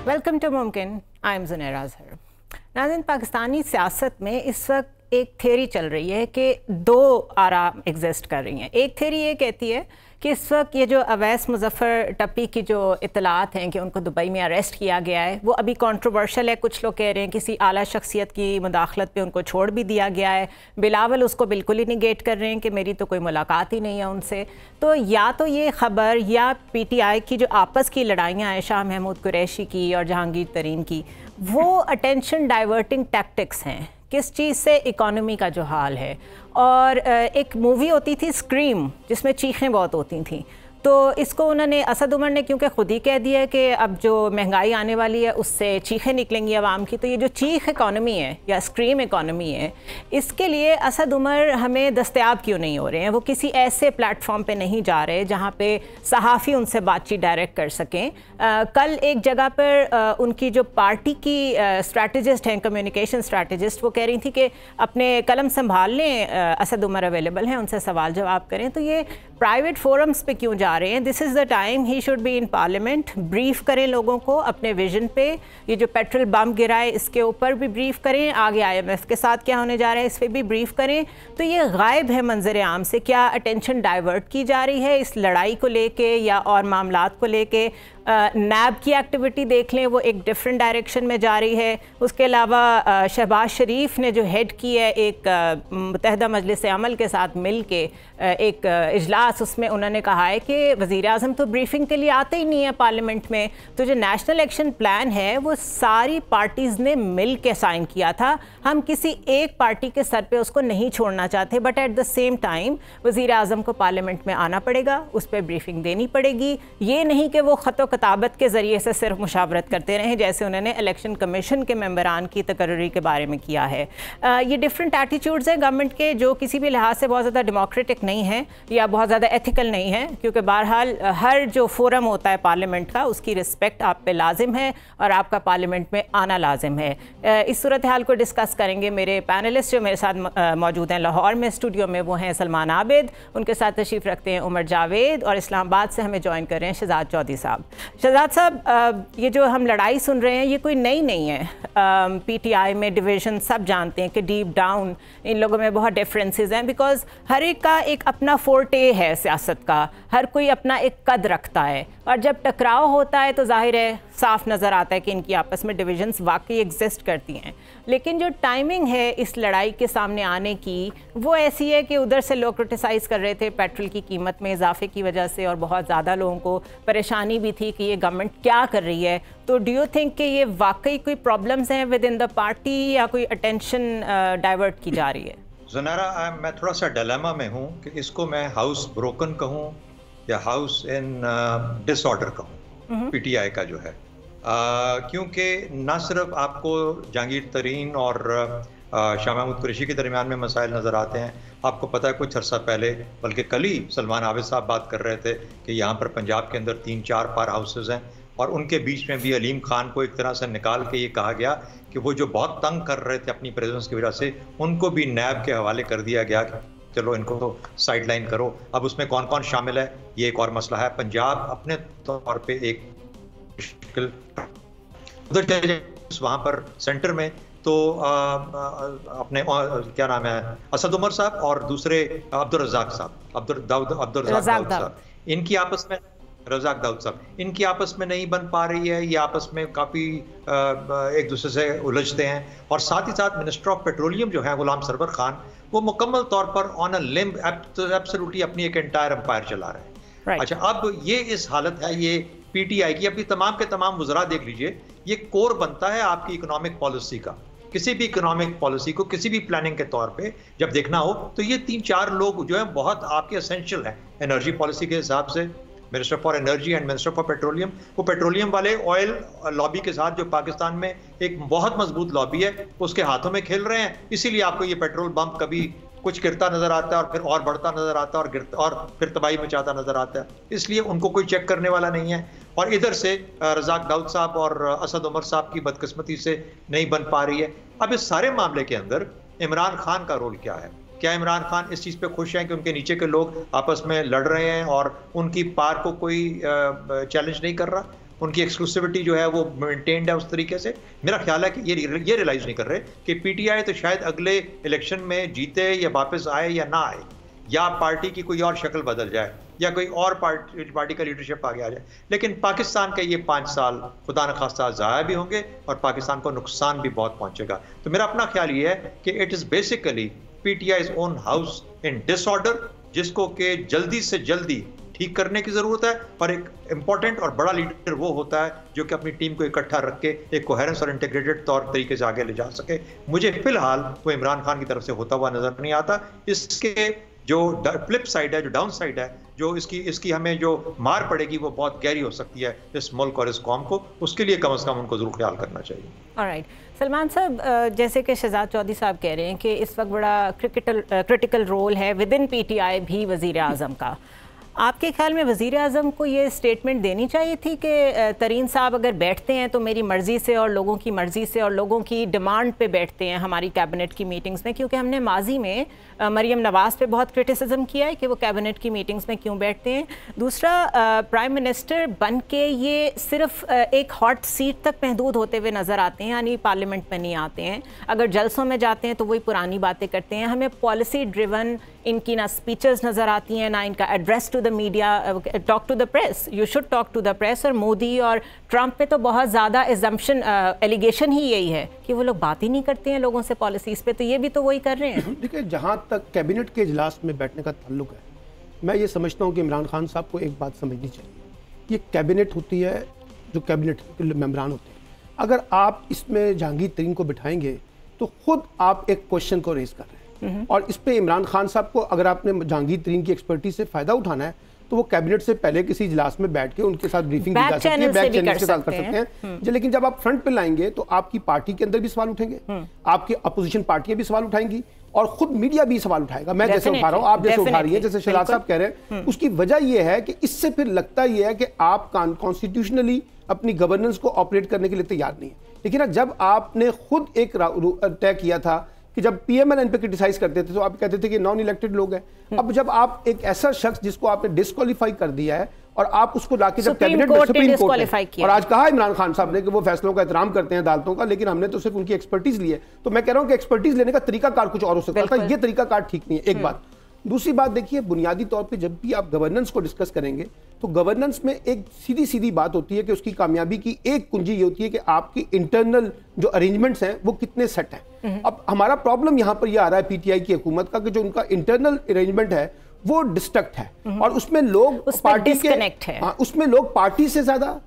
Welcome to मुमकिन। I am Zunaira Azhar. नाज़रीन, पाकिस्तानी सियासत में इस वक्त एक थ्योरी चल रही है कि दो आरा एग्जिस्ट कर रही हैं। एक थ्योरी ये कहती है कि इस वक्त ये जो अवैस मुज़फ़्फ़र टप्पी की जो इत्तलात हैं कि उनको दुबई में अरेस्ट किया गया है, वो अभी कंट्रोवर्शियल है। कुछ लोग कह रहे हैं किसी आला शख्सियत की मुदाखलत पे उनको छोड़ भी दिया गया है। बिलावल उसको बिल्कुल ही निगेट कर रहे हैं कि मेरी तो कोई मुलाकात ही नहीं है उनसे। तो या तो ये ख़बर या PTI की जो आपस की लड़ाइयाँ हैं शाह महमूद कुरैशी की और जहांगीर तरीन की, वो अटेंशन डाइवर्टिंग टैक्टिक्स हैं। किस चीज़ से? इकॉनमी का जो हाल है। और एक मूवी होती थी स्क्रीम, जिसमें चीखें बहुत होती थीं, तो इसको उन्होंने, असद उमर ने क्योंकि खुद ही कह दिया है कि अब जो महंगाई आने वाली है उससे चीखें निकलेंगी आवाम की, तो ये जो चीख इकॉनमी है या स्क्रीम इकॉनमी है, इसके लिए असद उमर हमें दस्तयाब क्यों नहीं हो रहे हैं? वो किसी ऐसे प्लेटफॉर्म पे नहीं जा रहे जहाँ पे सहाफ़ी उनसे बातचीत डायरेक्ट कर सकें। कल एक जगह पर उनकी जो पार्टी की स्ट्रैटेजिस्ट हैं, कम्युनिकेशन स्ट्रैटेजिस्ट, वो कह रही थी कि अपने कलम संभाल लें, असद उमर अवेलेबल हैं, उनसे सवाल जवाब करें। तो ये प्राइवेट फोरम्स पे क्यों जा रहे हैं? This is the time he should be in parliament. Brief करें लोगों को अपने विजन पे। ये जो पेट्रोल बम गिरा है इसके ऊपर भी ब्रीफ करें, आगे IMF के साथ क्या होने जा रहा है इस पर भी ब्रीफ करें। तो ये गायब है मंजर आम से। क्या अटेंशन डाइवर्ट की जा रही है इस लड़ाई को लेके या और मामलात को लेके? नैब की एक्टिविटी देख लें, वो एक डिफरेंट डायरेक्शन में जा रही है। उसके अलावा शहबाज शरीफ ने जो हेड की है एक मुत्तहदा मजलिस अमल के साथ मिल के एक इजलास, उसमें उन्होंने कहा है कि वज़ीर आज़म तो ब्रीफिंग के लिए आते ही नहीं है पार्लियामेंट में। तो जो नेशनल एक्शन प्लान है वो सारी पार्टीज़ ने मिल के साइन किया था। हम किसी एक पार्टी के सर पे उसको नहीं छोड़ना चाहते, but at the same time वज़ीर आज़म को पार्लियामेंट में आना पड़ेगा, उस पर ब्रीफिंग देनी पड़ेगी। ये नहीं कि वो ख़त किताबत के ज़रिए से सिर्फ मुशावरत करते रहें, जैसे उन्होंने इलेक्शन कमीशन के मेंबरान की तकर्री के बारे में किया है। ये डिफरेंट एटीट्यूड्स हैं गवर्नमेंट के, जो किसी भी लिहाज से बहुत ज़्यादा डेमोक्रेटिक नहीं है या बहुत ज़्यादा एथिकल नहीं है, क्योंकि बहरहाल हर जो फोरम होता है पार्लियामेंट का, उसकी रिस्पेक्ट आप पे लाजिम है और आपका पार्लियामेंट में आना लाजिम है। इस सूरत हाल को डिस्कस करेंगे मेरे पैनलिस्ट जो मेरे साथ मौजूद हैं लाहौर में स्टूडियो में। वो हैं सलमान आबिद, उनके साथ तशरीफ़ रखते हैं उमर जावेद, और इस्लामाबाद से हमें ज्वाइन कर रहे हैं शहजाद चौधरी साहब। शहजाद साहब, ये जो हम लड़ाई सुन रहे हैं ये कोई नई नहीं है। PTI में डिवीज़न सब जानते हैं कि डीप डाउन इन लोगों में बहुत डिफरेंसेस हैं, बिकॉज हर एक का एक अपना फोर्टे है सियासत का, हर कोई अपना एक कद रखता है, और जब टकराव होता है तो जाहिर है साफ नज़र आता है कि इनकी आपस में डिविजन्स वाकई एग्जिस्ट करती हैं। लेकिन जो टाइमिंग है इस लड़ाई के सामने आने की, वो ऐसी है कि उधर से लोग क्रिटिसाइज़ कर रहे थे पेट्रोल की कीमत में इजाफे की वजह से, और बहुत ज़्यादा लोगों को परेशानी भी थी कि ये गवर्नमेंट क्या कर रही है। तो डू यू थिंक कि ये वाकई कोई प्रॉब्लम्स हैं विद इन द पार्टी या कोई अटेंशन डाइवर्ट की जा रही है? ज़ुनैरा, मैं थोड़ा सा डिलेमा में हूँ कि इसको मैं हाउस ब्रोकन कहूँ या हाउस इन डिसऑर्डर कहूँ PTI का जो है। क्योंकि न सिर्फ आपको जहांगीर तरीन और शाह महमूद कुरैशी के दरमियान में मसाइल नज़र आते हैं। आपको पता है कुछ अर्सा पहले, बल्कि कल ही सलमान आबिद साहब बात कर रहे थे कि यहाँ पर पंजाब के अंदर 3-4 पावर हाउसेज हैं, और उनके बीच में भी अलीम खान को एक तरह से निकाल के ये कहा गया कि वो जो बहुत तंग कर रहे थे अपनी प्रेजेंस की वजह से, उनको भी नैब के हवाले कर दिया गया कि चलो इनको तो साइड लाइन करो। अब उसमें कौन कौन शामिल है ये एक और मसला है। पंजाब अपने तौर पे एक मुश्किल उधर वहाँ पर सेंटर में तो अपने क्या नाम है, असद उमर साहब और दूसरे अब्दुल रज़ाक साहब, अब्दुल रज़ाक साहब, इनकी आपस में, रज़ाक दाऊद साहब, इनकी आपस में नहीं बन पा रही है। ये आपस में काफ़ी एक दूसरे से उलझते हैं। और साथ ही साथ मिनिस्टर ऑफ पेट्रोलियम जो है गुलाम सरवर खान, वो मुकम्मल तौर पर ऑन अ लिम्ब एब्सोल्युटली अपनी एक एंटायर एम्पायर चला रहे हैं। अच्छा, अब ये इस हालत है ये PTI की। अपनी तमाम के तमाम वज़रा देख लीजिए, ये कोर बनता है आपकी इकोनॉमिक पॉलिसी का। किसी भी इकोनॉमिक पॉलिसी को किसी भी प्लानिंग के तौर पे जब देखना हो तो ये 3-4 लोग जो है बहुत आपके एसेंशियल हैं। एनर्जी पॉलिसी के हिसाब से minister for energy and minister for petroleum, वो पेट्रोलियम वाले ऑयल लॉबी के साथ जो पाकिस्तान में एक बहुत मजबूत लॉबी है, उसके हाथों में खेल रहे हैं। इसीलिए आपको ये पेट्रोल बम कभी कुछ गिरता नजर आता है और फिर और बढ़ता नजर आता है और गिरता और फिर तबाही मचाता नजर आता है। इसलिए उनको कोई चेक करने वाला नहीं है। और इधर से रज़ाक दाऊद साहब और असद उमर साहब की बदकिस्मती से नहीं बन पा रही है। अब इस सारे मामले के अंदर इमरान खान का रोल क्या है? क्या इमरान खान इस चीज़ पे खुश हैं कि उनके नीचे के लोग आपस में लड़ रहे हैं और उनकी पार को कोई चैलेंज नहीं कर रहा? उनकी एक्सक्लूसिविटी जो है वो मेंटेन्ड है उस तरीके से। मेरा ख्याल है कि ये रियलाइज नहीं कर रहे कि पीटीआई तो शायद अगले इलेक्शन में जीते या वापस आए या ना आए, या पार्टी की कोई और शक्ल बदल जाए या कोई और पार्टी का लीडरशिप आगे आ जाए, लेकिन पाकिस्तान के ये 5 साल खुदा न खास्ता ज़ाया भी होंगे और पाकिस्तान को नुकसान भी बहुत पहुंचेगा। तो मेरा अपना ख्याल ये है कि it is basically PTI's own house in disorder, जिसको कि जल्दी से जल्दी ठीक करने की ज़रूरत है। पर एक इम्पॉर्टेंट और बड़ा लीडर वो होता है जो कि अपनी टीम को इकट्ठा रख के एक कोहेरेंस और इंटीग्रेटेड तौर तरीके से आगे ले जा सके। मुझे फिलहाल वो इमरान खान की तरफ से होता हुआ नजर नहीं आता। इसके जो फ्लिप साइड है, जो डाउन साइड है, जो इसकी हमें जो मार पड़ेगी वो बहुत गहरी हो सकती है इस मुल्क और इस कौम को। उसके लिए कम से कम उनको जरूर ख्याल करना चाहिए। ऑलराइट सलमान साहब, जैसे कि शहजाद चौधरी साहब कह रहे हैं कि इस वक्त बड़ा क्रिटिकल रोल है विद इन पीटीआई भी वज़ीर आज़म का, आपके ख्याल में वज़ीर आज़म को ये स्टेटमेंट देनी चाहिए थी कि तरीन साहब अगर बैठते हैं तो मेरी मर्ज़ी से और लोगों की मर्ज़ी से और लोगों की डिमांड पे बैठते हैं हमारी कैबिनेट की मीटिंग्स में? क्योंकि हमने माजी में मरीम नवाज़ पे बहुत क्रिटिसिज्म किया है कि वो कैबिनेट की मीटिंग्स में क्यों बैठते हैं। दूसरा, प्राइम मिनिस्टर बन के ये सिर्फ एक हॉट सीट तक महदूद होते हुए नज़र आते हैं, यानी पार्लियामेंट में नहीं आते हैं। अगर जलसों में जाते हैं तो वही पुरानी बातें करते हैं। हमें पॉलिसी ड्रिवन इनकी ना स्पीचेस नज़र आती हैं, ना इनका address to the media, talk to the press, you should talk to the press. और मोदी और ट्रंप पे तो बहुत ज़्यादा एजम्पशन एलिगेशन ही यही है कि वो लोग बात ही नहीं करते हैं लोगों से पॉलिसीज़ पे, तो ये भी तो वही कर रहे हैं। देखिए, जहाँ तक कैबिनेट के इजलास में बैठने का ताल्लुक है, मैं ये समझता हूँ कि इमरान खान साहब को एक बात समझनी चाहिए, ये कैबिनेट होती है, जो कैबिनेट के मेंबरान होते हैं, अगर आप इसमें जहांगीर तरीन को बिठाएंगे तो खुद आप एक क्वेश्चन को रेज कर रहे हैं। और इस पे इमरान खान साहब को, अगर आपने जहांगीर तरीन की एक्सपर्टीज से फायदा उठाना है तो वो कैबिनेट से पहले किसी इजलास में बैठ के उनके साथ ब्रीफिंग दी जा सकती है, बैक चैनल के साथ कर सकते हैं। लेकिन जब आप फ्रंट पे लाएंगे तो आपकी पार्टी के अंदर भी सवाल उठेंगे, आपकी अपोजिशन पार्टियां भी सवाल उठाएंगी और खुद मीडिया भी सवाल उठाएगा। मैं जैसे उठा रहा हूँ, आप जैसे उठा रही है, जैसे शहजाद साहब कह रहे हैं, उसकी वजह यह है कि इससे फिर लगता यह है कि आप कॉन्स्टिट्यूशनली अपनी गवर्नेंस को ऑपरेट करने के लिए तैयार नहीं है। लेकिन जब आपने खुद एक तय किया था कि जब पीएमएल पे क्रिटिसाइज करते थे तो आप कहते थे कि नॉन इलेक्टेड लोग हैं। अब जब आप एक ऐसा शख्स जिसको आपने डिस्क्वालीफाई कर दिया है और आप उसको लाके जब कैबिनेट में सुप्रीम कोर्ट ने, और आज कहा इमरान खान साहब ने कि वो फैसलों का एहतराम करते हैं अदालतों का, लेकिन हमने तो सिर्फ उनकी एक्सपर्टीज ली है। तो मैं कह रहा हूं कि एक्सपर्टीज लेने का तरीकाकार कुछ और हो सकता था, ये तरीकाकार ठीक नहीं है, एक बात। दूसरी बात देखिए, बुनियादी तौर पे जब भी आप गवर्नेंस को डिस्कस करेंगे तो गवर्नेंस में एक सीधी सीधी बात होती है कि उसकी कामयाबी की एक कुंजी ये होती है कि आपकी इंटरनल जो अरेंजमेंट्स हैं वो कितने सेट हैं। अब हमारा प्रॉब्लम यहाँ पर ये आ रहा है पीटीआई की हुकूमत का कि जो उनका इंटरनल अरेंजमेंट है वो डिस्ट्रक्ट है और उसमें लोग पार्टी के, उसमें लोग पार्टी से ज्यादा,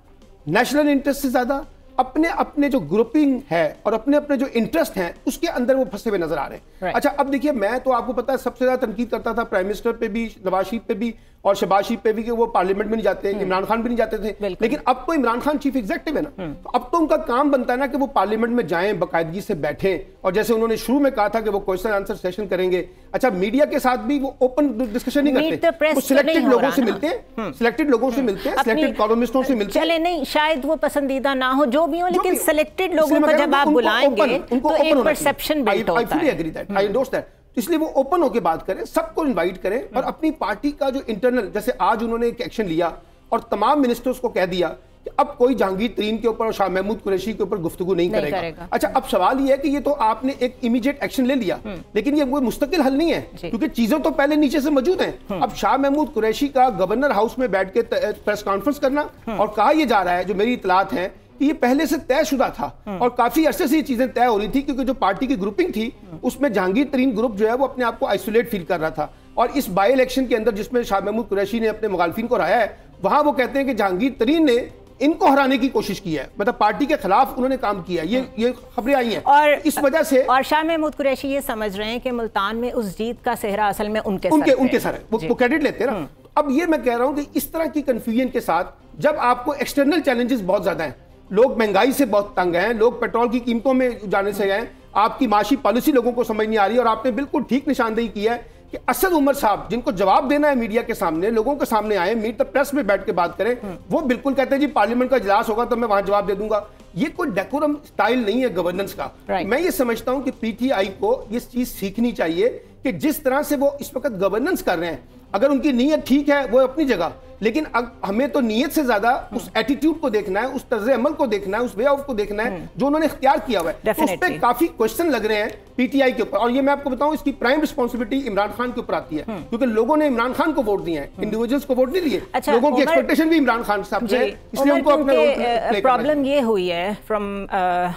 नेशनल इंटरेस्ट से ज्यादा अपने अपने जो ग्रुपिंग है और अपने अपने जो इंटरेस्ट हैं उसके अंदर वो फंसे हुए नजर आ रहे हैं। अच्छा, अब देखिए, मैं तो आपको पता है सबसे ज्यादा तनकीद करता था प्राइम मिनिस्टर पे भी, नवाज शरीफ पे भी और शहबाज शरीफ पे भी कि वो पार्लियामेंट में नहीं जाते, इमरान खान भी नहीं जाते थे। लेकिन अब तो इमरान खान चीफ एग्जीक्यूटिव है ना, तो अब तो उनका काम बनता है ना कि वो पार्लियामेंट में जाएं, बाकायदगी से बैठें, और जैसे उन्होंने शुरू में कहा था कि वो क्वेश्चन आंसर सेशन करेंगे। अच्छा, मीडिया के साथ भी वो ओपन डिस्कशन नहीं करते, वो सिलेक्टेड लोगों से मिलते हैं, सिलेक्टेड लोगों से मिलते हैं, सिलेक्टेड कॉलमिस्टों से मिलते हैं। चले नहीं, शायद वो पसंदीदा ना हो, जो भी हो, लेकिन सिलेक्टेड लोगों को जब आप बुलाएंगे तो एक परसेप्शन बिल्ड होता है। I fully agree that, I endorse that. इसलिए वो ओपन होकर बात करें, सबको इनवाइट करें और अपनी पार्टी का जो इंटरनल, जैसे आज उन्होंने एक एक्शन लिया और तमाम मिनिस्टर्स को कह दिया कि अब कोई जहांगीर तरीन के ऊपर और शाह महमूद कुरैशी के ऊपर गुफ्तगू नहीं करेगा। अच्छा, अब सवाल ये है कि ये तो आपने एक इमीडिएट एक्शन ले लिया, लेकिन ये वो मुस्तकिल हल नहीं है क्योंकि चीजें तो पहले नीचे से मौजूद हैं। अब शाह महमूद कुरैशी का गवर्नर हाउस में बैठ के प्रेस कॉन्फ्रेंस करना, और कहा यह जा रहा है, जो मेरी इतलात है, ये पहले से तयशुदा था और काफी अरसे से ये चीजें तय हो रही थी, क्योंकि जो पार्टी की ग्रुपिंग थी उसमें जहांगीर तरीन ग्रुप जो है वो अपने आप को आइसोलेट फील कर रहा था। और इस बाई इलेक्शन के अंदर जिसमें शाह महमूद कुरैशी ने अपने मुखालिफिन को हराया है, वहां वो कहते हैं कि जहांगीर तरीन ने इनको हराने की कोशिश की है, मतलब पार्टी के खिलाफ उन्होंने काम किया। ये खबरें आई हैं और इस वजह से, और शाह महमूद कुरैशी ये समझ रहे हैं कि मुल्तान में उस जीत का सेहरा असल में उनके सर है, वो क्रेडिट लेते हैं ना। अब ये मैं कह रहा हूं कि इस तरह की कंफ्यूजन के साथ जब आपको एक्सटर्नल चैलेंजेस बहुत ज्यादा हैं, लोग महंगाई से बहुत तंग हैं, लोग पेट्रोल की कीमतों में जाने से गए, आपकी माशी पॉलिसी लोगों को समझ नहीं आ रही, और आपने बिल्कुल ठीक निशानदेही की है कि असद उमर साहब जिनको जवाब देना है मीडिया के सामने, लोगों के सामने आए, मीट द प्रेस में बैठ के बात करें, वो बिल्कुल कहते हैं जी पार्लियामेंट का इजलास होगा तो मैं वहां जवाब दे दूंगा। ये कोई डेकोरम स्टाइल नहीं है गवर्नेंस का। मैं ये समझता हूं कि पीटीआई को ये चीज सीखनी चाहिए कि जिस तरह से वो इस वक्त गवर्नेंस कर रहे हैं, अगर उनकी नीयत ठीक है वो अपनी जगह, लेकिन हमें तो नीयत से ज्यादा उस एटीट्यूड को देखना है, उस तर्ज अमल को देखना है, उस वे ऑफ को देखना है जो उन्होंने इख्तियार किया हुआ है। तो उस पर काफी क्वेश्चन लग रहे हैं पीटीआई के ऊपर, और ये मैं आपको बताऊं इसकी प्राइम रिस्पांसिबिलिटी इमरान खान के ऊपर आती है, क्योंकि लोगों ने इमरान खान को वोट दिए हैं, इंडिविजुअल्स को वोट नहीं दिए। लोगों की एक्सपेक्टेशन भी इमरान खान साहब से है, इसलिए उनको अपने प्रॉब्लम ये हुई है from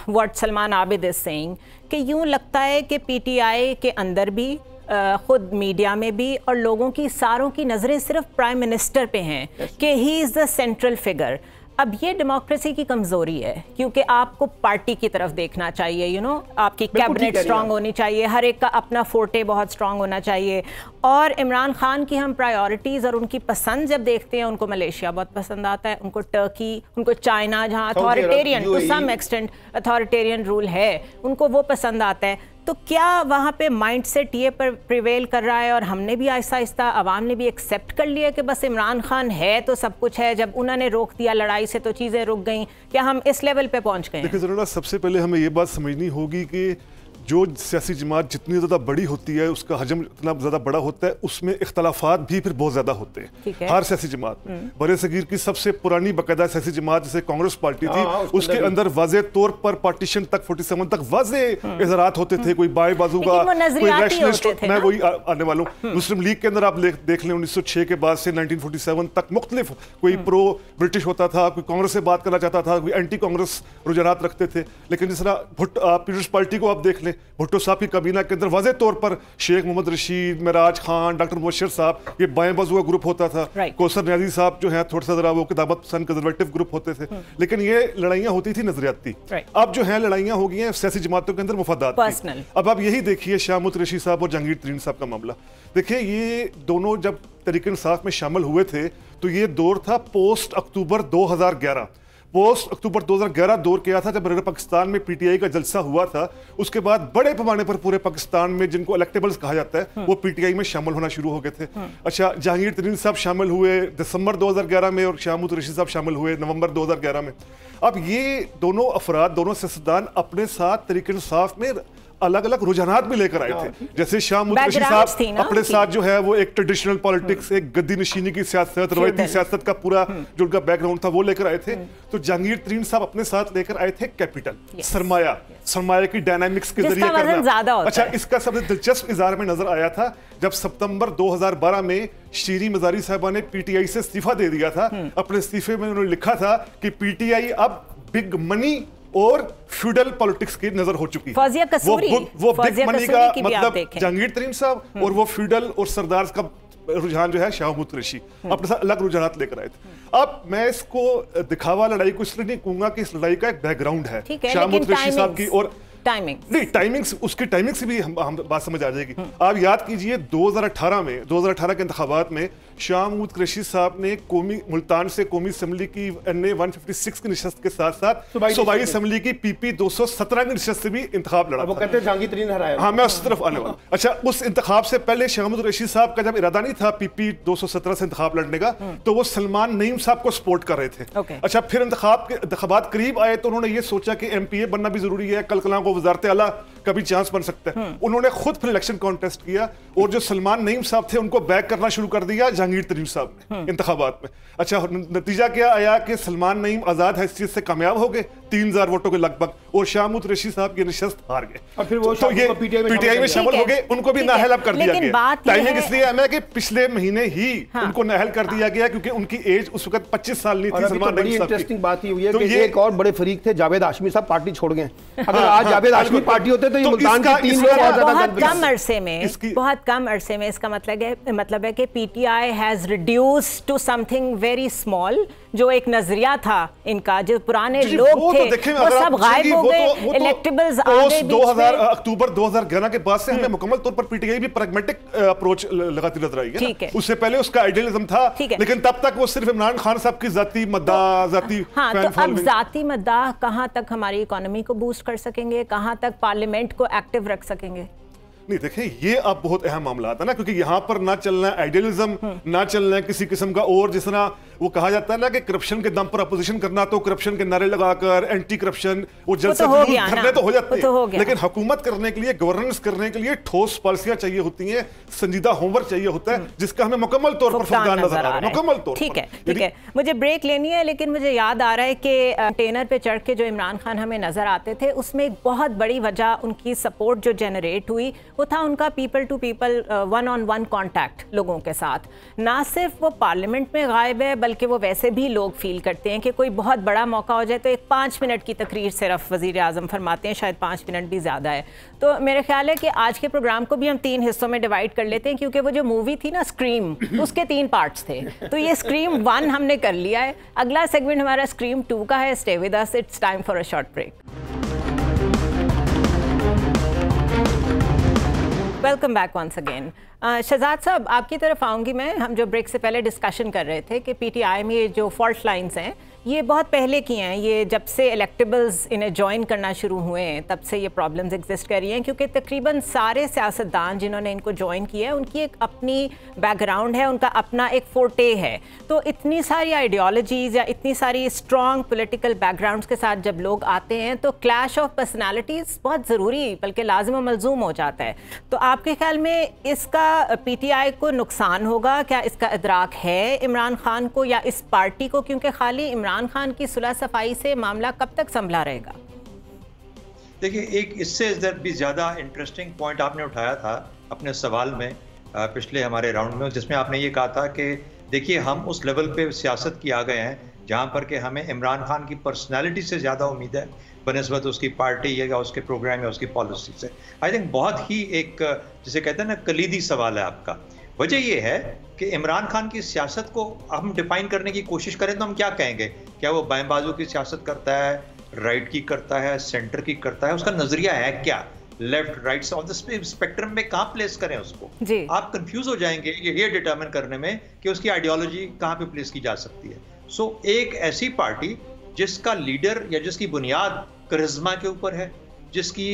what Salman Abid is saying कि यूं लगता है कि पीटीआई के अंदर भी खुद मीडिया में भी और लोगों की सारों की नज़रें सिर्फ प्राइम मिनिस्टर पे हैं कि he is the central figure. अब ये डेमोक्रेसी की कमज़ोरी है, क्योंकि आपको पार्टी की तरफ देखना चाहिए, यू नो, आपकी कैबिनेट स्ट्रांग होनी चाहिए, हर एक का अपना फोर्टे बहुत स्ट्रांग होना चाहिए। और इमरान खान की हम प्रायोरिटीज़ और उनकी पसंद जब देखते हैं, उनको मलेशिया बहुत पसंद आता है, उनको टर्की, उनको चाइना जहाँ authoritarian to some extent authoritarian rule है, उनको वो पसंद आता है। तो क्या वहाँ पे माइंड सेट ये पर प्रिवेल कर रहा है और हमने भी आहिस्ता आहिस्ता आवाम ने भी एक्सेप्ट कर लिया कि बस इमरान खान है तो सब कुछ है, जब उन्होंने रोक दिया लड़ाई से तो चीज़ें रुक गई? क्या हम इस लेवल पे पहुँच गए? देखिए ज़रा, सबसे पहले हमें ये बात समझनी होगी कि जो सियासी जमात जितनी ज़्यादा बड़ी होती है उसका हजम इतना ज़्यादा बड़ा होता है, उसमें इख्तलाफात भी फिर बहुत ज़्यादा होते हैं हर सियासी जमात में। बड़े सगीर की सबसे पुरानी बाकायदा सियासी जमात जैसे कांग्रेस पार्टी थी, उसके अंदर वाज़े तौर पर पार्टीशन तक 47 तक वाज़े इज़हारात होते थे, कोई बाएं बाजू का, कोई रैशनलिस्ट, मैं वही आने वाला हूँ। मुस्लिम लीग के अंदर आप देख लें 1906 के बाद से 1947 तक मुख्तलिफ, कोई प्रो ब्रिटिश होता था, कोई कांग्रेस से बात करना चाहता था, कोई एंटी कांग्रेस रुझानात रखते थे। लेकिन जिस तरह पीपल्स पार्टी को आप देख लें, भुट्टो साहब की काबीना के अंदर वाज़े तौर पर शेख मोहम्मद रशीद, मेराज खान, डॉक्टर मुबशर साहब, ये बाएं बाजू का ग्रुप होता था। कौसर न्याजी साहब जो है थोड़ा सा जरा वो किताबत पसंद कंजर्वेटिव ग्रुप होते थे। लेकिन ये लड़ाइयाँ होती थी नजरियाती। अब जो है लड़ाइयाँ हो गई हैं सियासी जमातों के अंदर मुफादात की। अब आप यही देखिए शाह कुरैशी साहब और जहांगीर तरीन साहब का मामला देखिए, ये दोनों जब तहरीक इंसाफ में शामिल हुए थे तो ये दौर था पोस्ट अक्टूबर 2011। पोस्ट अक्टूबर 2011 दौर किया था जब पाकिस्तान में पीटीआई का जलसा हुआ था। उसके बाद बड़े पैमाने पर पूरे पाकिस्तान में जिनको इलेक्टेबल्स कहा जाता है वो पीटीआई में शामिल होना शुरू हो गए थे। अच्छा, जहांगीर तरीन साहब शामिल हुए दिसंबर 2011 में और शाह कुरैशी साहब शामिल हुए नवंबर 2011 में। अब ये दोनों अफराद, दोनों सियासतदान अपने साथ तहरीक इंसाफ में अलग अलग रुझानात भी लेकर आए थे। जैसे शाह कुरैशी साहब अपने साथ जो है वो एक ट्रेडिशनल पॉलिटिक्स, एक गद्दी नशीनी की सियासत, रवायती सियासत का पूरा जो उनका बैकग्राउंड था वो लेकर आए थे। तो जहांगीर तरीन साहब अपने साथ लेकर आए थे कैपिटल, सरमाया की डायनामिक्स के जरिए करना। अच्छा, इसका सबसे दिलचस्प इज़हार में नजर आया था जब सितंबर 2012 में शीरी मजारी साहबा ने पीटीआई से इस्तीफा दे दिया था। अपने इस्तीफे में उन्होंने लिखा था कि पीटीआई अब बिग मनी और फ्यूडल पॉलिटिक्स की नजर हो चुकी है। वो बिग मनी का मतलब जहांगीर तरीन साहब और वो फ्यूडल और सरदार का रुझान जो है शाह कुरैशी अपने साथ अलग रुझानात लेकर आए थे। अब मैं इसको दिखावा लड़ाई को इसलिए नहीं कहूंगा कि इस लड़ाई का एक बैकग्राउंड है शाह कुरैशी साहब की, और टाइमिंग्स उसकी टाइमिंग से भी हम बात समझ आ जाएगी। आप याद कीजिए 2018 के इंतखाबात में शाह कुरैशी साहब ने मुल्तान से कौमी असम्बली की NA 156 की निशस्त के साथ साथ सूबाई असम्बली की PP 217 की निशस्त से भी इंतखाब लड़ा। वो कहते हैं जहांगीर तरीन हराया। हाँ, मैं उस तरफ आने वाला। अच्छा, उस इंतखाब से पहले शाह कुरैशी साहब का जब इरादा नहीं था PP 217 से इंतखाब लड़ने का, तो वो सलमान नईम साहब को सपोर्ट कर रहे थे। अच्छा, फिर इंतखाबात करीब आए तो उन्होंने ये सोचा कि MPA बनना भी जरूरी है, कल कलां को वज़ारत आला का भी चांस बन सकता है। उन्होंने खुद फिर इलेक्शन कॉन्टेस्ट किया और जो सलमान नईम साहब थे उनको बैक करना शुरू कर दिया जहांगीर तरीन साहब ने इंतखाबात में। अच्छा, नतीजा क्या आया कि सलमान नईम आजाद हैसियत से कामयाब हो गए 3000 वोटों के लगभग, और शाह कुरैशी साहब की निशस्त हार गए। और फिर वो तो ये पीटीआई में शामिल हो गए, उनको भी नाअहल अब कर दिया गया। टाइमिंग इसलिए है कि पिछले महीने ही उनको नाअहल कर दिया गया क्योंकि उनकी एज उस वक्त 25 साल नहीं थी। सलमान नईम साहब, इंटरेस्टिंग बात ये हुई है कि एक और बड़े फरीक थे जावेद हाशमी साहब, पार्टी छोड़ गए। अगर आज जावेद हाशमी पार्टी होते तो ये मुल्तान के 3 लोग बहुत कम अरसे में इसका मतलब है कि PTI has reduced to something very small. जो एक नजरिया था इनका, जो पुराने लोग थे वो सब गायब हो गए, इलेक्टेबल्स आ गए। 2000 अक्टूबर 2011 के बाद से हमें मुकम्मल तौर पर पीटीआई भी प्रैग्मेटिक अप्रोच लगाती नजर आई है। उससे पहले उसका आइडियलिज्म था, लेकिन तब तक वो सिर्फ इमरान खान साहब की जाती मद्दाह, जाती तो अब जाती मद्दाह कहां तक हमारी इकोनॉमी को बूस्ट कर सकेंगे, कहां तक पार्लियामेंट को एक्टिव रख सकेंगे? नहीं, देखिए ये अब बहुत अहम मामला आता है ना, क्योंकि यहाँ पर ना चलना है आइडियलिज्म, ना चलना है किसी किस्म का, और जिस तरह वो कहा जाता है ना कि करप्शन के दम पर अपोजिशन करना, तो करप्शन के नारे लगाकर एंटी करप्शन वो जलसे धरने तो हो जाते हैं, लेकिन हुकूमत करने के लिए, गवर्नेंस करने के लिए ठोस पॉलिसियां चाहिए होती हैं, संजीदा होमवर्क चाहिए होता है, जिसका हमें मुकम्मल तौर पर फुकदान नजर आ रहा है, मुकम्मल तौर पर। ठीक है, ठीक है, मुझे ब्रेक लेनी है, लेकिन मुझे याद आ रहा है कि कंटेनर पे चढ़ के जो इमरान खान हमें नजर आते थे, उसमें एक बहुत बड़ी वजह उनकी सपोर्ट जो जनरेट हुई वो था उनका people to people, one on one contact लोगों के साथ। ना सिर्फ वो पार्लियामेंट में गायब है, बल्कि वो वैसे भी लोग फील करते हैं कि कोई बहुत बड़ा मौका हो जाए तो एक 5 मिनट की तकरीर सिर्फ वज़ीर आज़म फरमाते हैं, शायद 5 मिनट भी ज़्यादा है। तो मेरे ख्याल है कि आज के प्रोग्राम को भी हम 3 हिस्सों में डिवाइड कर लेते हैं, क्योंकि वो जो मूवी थी ना स्क्रीम, उसके 3 पार्ट्स थे, तो ये स्क्रीम 1 हमने कर लिया है। अगला सेगमेंट हमारा स्क्रीम 2 का है। Stay with us, it's time for a short break. Welcome back once again. Shahzad साहब, आपकी तरफ आऊँगी मैं। हम जो ब्रेक से पहले डिस्कशन कर रहे थे कि पीटीआई में ये जो फॉल्ट लाइंस हैं ये बहुत पहले की हैं, ये जब से इलेक्टेबल्स इन्हें ज्वाइन करना शुरू हुए हैं तब से ये प्रॉब्लम्स एग्जिस्ट कर रही हैं, क्योंकि तकरीबन सारे सियासतदान जिन्होंने इनको ज्वाइन किया है उनकी एक अपनी बैकग्राउंड है, उनका अपना एक फोर्टे है। तो इतनी सारी आइडियोलॉजीज़ या इतनी सारी स्ट्रॉन्ग पॉलिटिकल बैकग्राउंड्स के साथ जब लोग आते हैं तो क्लैश ऑफ पर्सनैलिटीज़ बहुत ज़रूरी बल्कि लाजिम व मलजूम हो जाता है। तो आपके ख्याल में इसका पीटीआई को नुकसान होगा क्या? इसका इदराक है इमरान खान को या इस पार्टी को? क्योंकि खाली इमरान खान की सुलह सफाई से मामला कब तक संभला रहेगा? देखिए, एक इससे भी ज़्यादा इंटरेस्टिंग पॉइंट आपने उठाया था अपने सवाल में पिछले हमारे राउंड में, जिसमें आपने ये कहा था कि देखिए हम उस लेवल पे सियासत की आ गए हैं जहाँ पर कि हमें इमरान खान की पर्सनालिटी से ज़्यादा उम्मीद है बनिस्बत उसकी पार्टी या उसके प्रोग्राम या उसकी पॉलिसी से। आई थिंक बहुत ही एक जिसे कहते हैं ना कलीदी सवाल है आपका। वजह यह है कि इमरान खान की सियासत को हम डिफाइन करने की कोशिश करें तो हम क्या कहेंगे? क्या वो बाएं बाजू की सियासत करता है, राइट की करता है, सेंटर की करता है? उसका नजरिया है क्या? Left right of the spectrum में कहाँ प्लेस करें उसको? आप कंफ्यूज हो जाएंगे ये डिटरमिन करने में कि उसकी आइडियोलॉजी कहाँ पे प्लेस की जा सकती है। सो एक ऐसी पार्टी जिसका लीडर या जिसकी बुनियाद करिश्मा के ऊपर है, जिसकी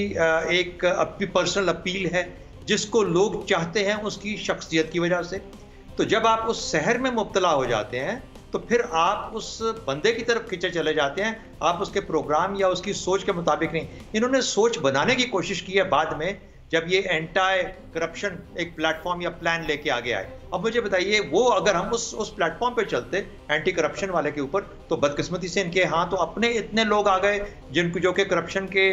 एक पर्सनल अपील है, जिसको लोग चाहते हैं उसकी शख्सियत की वजह से, तो जब आप उस शहर में मुब्तला हो जाते हैं तो फिर आप उस बंदे की तरफ खींचे चले जाते हैं, आप उसके प्रोग्राम या उसकी सोच के मुताबिक नहीं। इन्होंने सोच बनाने की कोशिश की है बाद में, जब ये एंटी करप्शन एक प्लेटफॉर्म या प्लान लेके आगे आए। अब मुझे बताइए, वो अगर हम उस प्लेटफॉर्म पे चलते एंटी करप्शन वाले के ऊपर, तो बदकिस्मती से इनके यहाँ तो अपने इतने लोग आ गए जिनको जो कि करप्शन के